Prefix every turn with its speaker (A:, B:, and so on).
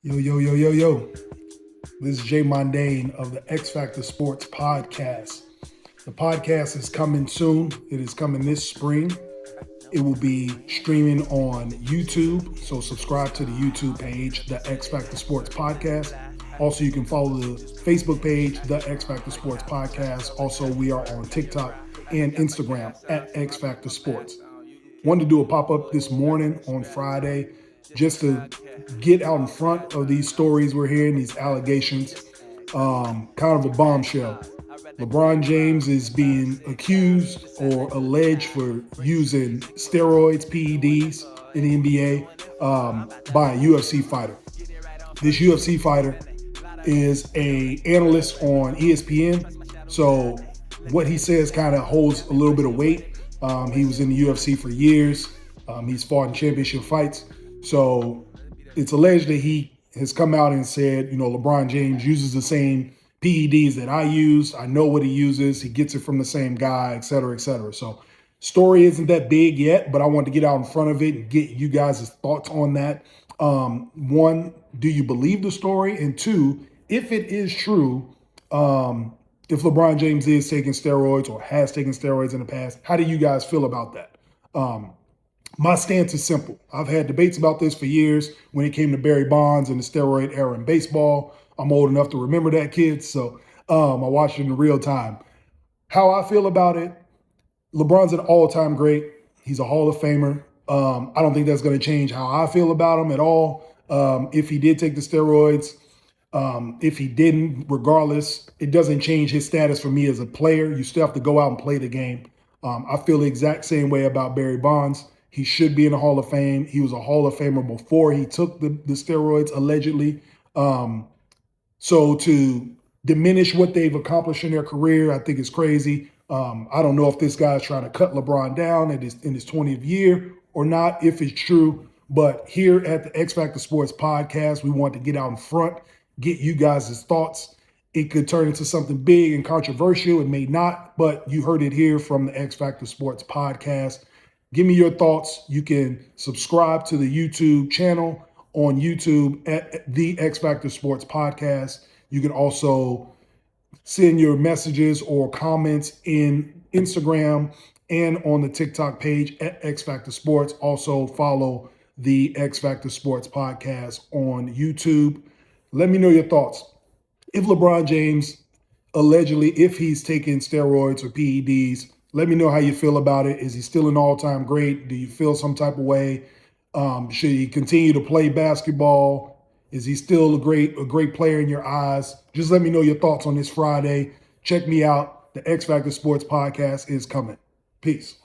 A: Yo, yo, yo, yo, yo. This is Jay Mondane of the X Factor Sports Podcast. The podcast is coming soon. It is coming this spring. It will be streaming on YouTube. So subscribe to the YouTube page, the X Factor Sports Podcast. Also, you can follow the Facebook page, the X Factor Sports Podcast. Also, we are on TikTok and Instagram at X Factor Sports. Wanted to do a pop-up this morning on Friday just to get out in front of these stories we're hearing, these allegations. Kind of a bombshell. LeBron James is being accused or alleged for using steroids, PEDs in the NBA by a UFC fighter. This UFC fighter is an analyst on ESPN, so what he says kind of holds a little bit of weight. He was in the UFC for years. He's fought in championship fights. So it's alleged that he has come out and said, LeBron James uses the same PEDs that I use. I know what he uses. He gets it from the same guy, et cetera, et cetera. So story isn't that big yet, but I want to get out in front of it and get you guys' thoughts on that. One, do you believe the story? And two, if it is true, if LeBron James is taking steroids or has taken steroids in the past, how do you guys feel about that? My stance is simple. I've had debates about this for years when it came to Barry Bonds and the steroid era in baseball. I'm old enough to remember that, kids, so I watched it in real time. How I feel about it, LeBron's an all-time great. He's a Hall of Famer. I don't think that's going to change how I feel about him at all. If he did take the steroids, if he didn't, regardless, it doesn't change his status for me as a player. You still have to go out and play the game. I feel the exact same way about Barry Bonds. He should be in the Hall of Fame. He was a Hall of Famer before he took the steroids, allegedly. So to diminish what they've accomplished in their career, I think is crazy. I don't know if this guy's trying to cut LeBron down in his 20th year or not, if it's true. But here at the X Factor Sports Podcast, we want to get out in front, get you guys' thoughts. It could turn into something big and controversial. It may not, but you heard it here from the X Factor Sports Podcast. Give me your thoughts. You can subscribe to the YouTube channel on YouTube at the X Factor Sports Podcast. You can also send your messages or comments in Instagram and on the TikTok page at X Factor Sports. Also follow the X Factor Sports Podcast on YouTube. Let me know your thoughts. If LeBron James, allegedly, if he's taking steroids or PEDs, let me know how you feel about it. Is he still an all-time great? Do you feel some type of way? Should he continue to play basketball? Is he still a great player in your eyes? Just let me know your thoughts on this Friday. Check me out. The X Factor Sports Podcast is coming. Peace.